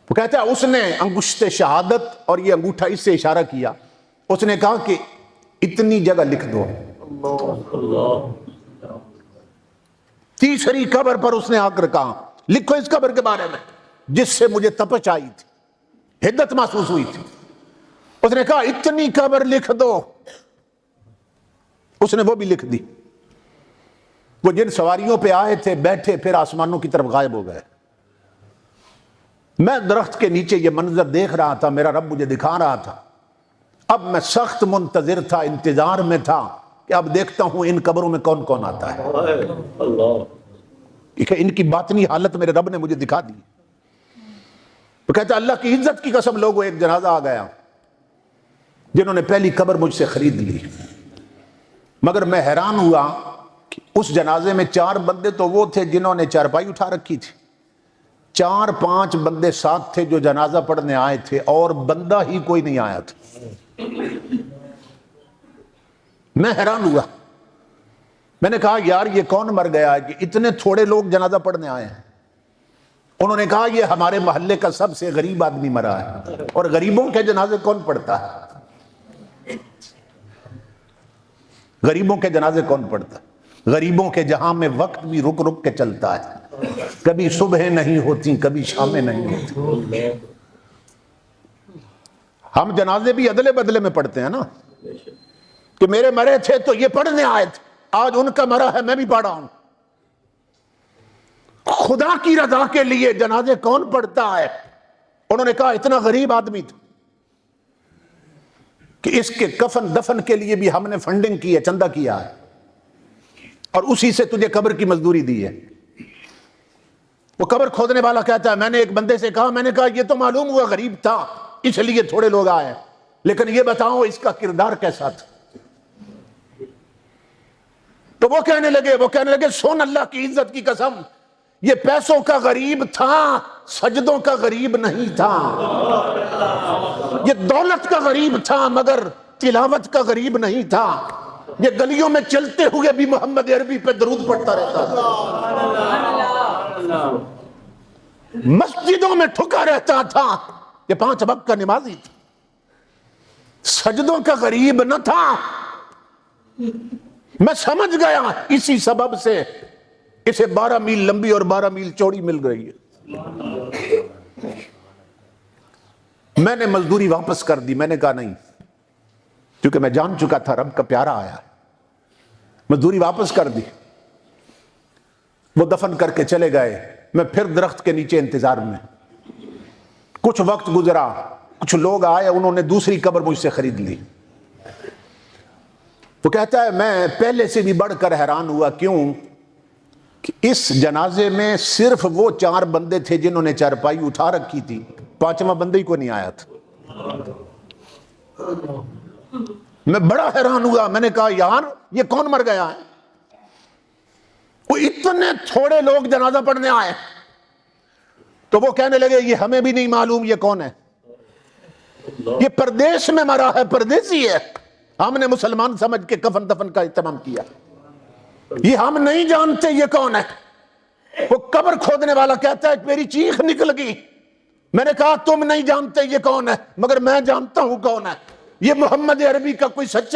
وہ کہتا ہے اس نے انگشت شہادت اور یہ انگوٹھا اس سے اشارہ کیا، اس نے کہا کہ اتنی جگہ لکھ دو۔ تیسری قبر پر اس نے آ کر کہا لکھو اس قبر کے بارے میں جس سے مجھے تپش آئی تھی، حدت محسوس ہوئی تھی۔ اس نے کہا اتنی قبر لکھ دو، اس نے وہ بھی لکھ دی۔ وہ جن سواریوں پہ آئے تھے بیٹھے پھر آسمانوں کی طرف غائب ہو گئے۔ میں درخت کے نیچے یہ منظر دیکھ رہا تھا، میرا رب مجھے دکھا رہا تھا۔ اب میں سخت منتظر تھا، انتظار میں تھا کہ اب دیکھتا ہوں ان قبروں میں کون کون آتا ہے۔ ان کی باطنی حالت میرے رب نے مجھے دکھا دی۔ وہ کہتا ہے اللہ کی عزت کی قسم لوگوں، ایک جنازہ آ گیا جنہوں نے پہلی قبر مجھ سے خرید لی، مگر میں حیران ہوا کہ اس جنازے میں 4 بندے تو وہ تھے جنہوں نے چارپائی اٹھا رکھی تھی، 4-5 بندے ساتھ تھے جو جنازہ پڑھنے آئے تھے، اور بندہ ہی کوئی نہیں آیا تھا۔ میں حیران ہوا، میں نے کہا یار یہ کون مر گیا ہے کہ اتنے تھوڑے لوگ جنازہ پڑھنے آئے ہیں؟ انہوں نے کہا یہ ہمارے محلے کا سب سے غریب آدمی مرا ہے، اور غریبوں کے جنازے کون پڑھتا ہے؟ غریبوں کے جنازے کون پڑھتا ہے؟ غریبوں کے جہاں میں وقت بھی رک رک کے چلتا ہے، کبھی صبح نہیں ہوتی کبھی شامیں نہیں ہوتی۔ ہم جنازے بھی ادلے بدلے میں پڑھتے ہیں نا، کہ میرے مرے تھے تو یہ پڑھنے آئے تھے، آج ان کا مرا ہے میں بھی پڑھا ہوں۔ خدا کی رضا کے لیے جنازے کون پڑھتا ہے؟ انہوں نے کہا اتنا غریب آدمی تھا کہ اس کے کفن دفن کے لیے بھی ہم نے فنڈنگ کی ہے، چندہ کیا ہے، اور اسی سے تجھے قبر کی مزدوری دی ہے۔ وہ قبر کھودنے والا کہتا ہے میں نے ایک بندے سے کہا، میں نے کہا یہ تو معلوم ہوا غریب تھا اس لیے تھوڑے لوگ آئے، لیکن یہ بتاؤ اس کا کردار کیسا تھا؟ تو وہ کہنے لگے سن اللہ کی عزت کی قسم، یہ پیسوں کا غریب تھا، سجدوں کا غریب نہیں تھا۔ یہ دولت کا غریب تھا مگر تلاوت کا غریب نہیں تھا۔ یہ گلیوں میں چلتے ہوئے بھی محمد عربی پہ درود پڑھتا رہتا تھا، مسجدوں میں ٹھکا رہتا تھا، یہ 5 وقت کا نمازی تھا، سجدوں کا غریب نہ تھا۔ میں سمجھ گیا اسی سبب سے اسے 12 میل لمبی اور 12 میل چوڑی مل گئی ہے۔ میں نے مزدوری واپس کر دی، میں نے کہا نہیں، کیونکہ میں جان چکا تھا رب کا پیارا آیا ہے۔ مزدوری واپس کر دی، وہ دفن کر کے چلے گئے، میں پھر درخت کے نیچے انتظار میں۔ کچھ وقت گزرا، کچھ لوگ آئے، انہوں نے دوسری قبر مجھ سے خرید لی۔ وہ کہتا ہے میں پہلے سے بھی بڑھ کر حیران ہوا، کیوں کہ اس جنازے میں صرف وہ 4 بندے تھے جنہوں نے چارپائی اٹھا رکھی تھی، 5واں بندہ ہی کو نہیں آیا تھا۔ میں بڑا حیران ہوا، میں نے کہا یار یہ کون مر گیا ہے؟ وہ اتنے تھوڑے لوگ جنازہ پڑھنے آئے۔ تو وہ کہنے لگے یہ ہمیں بھی نہیں معلوم یہ کون ہے، یہ پردیس میں مرا ہے، پردیسی ہے، ہم نے مسلمان سمجھ کے کفن دفن کا اہتمام کیا، یہ ہم نہیں جانتے یہ کون ہے۔ وہ قبر کھودنے والا کہتا ہے میری چیخ نکل گئی، میں نے کہا تم نہیں جانتے یہ کون ہے، مگر میں جانتا ہوں کون ہے، یہ محمد عربی کا کوئی سچا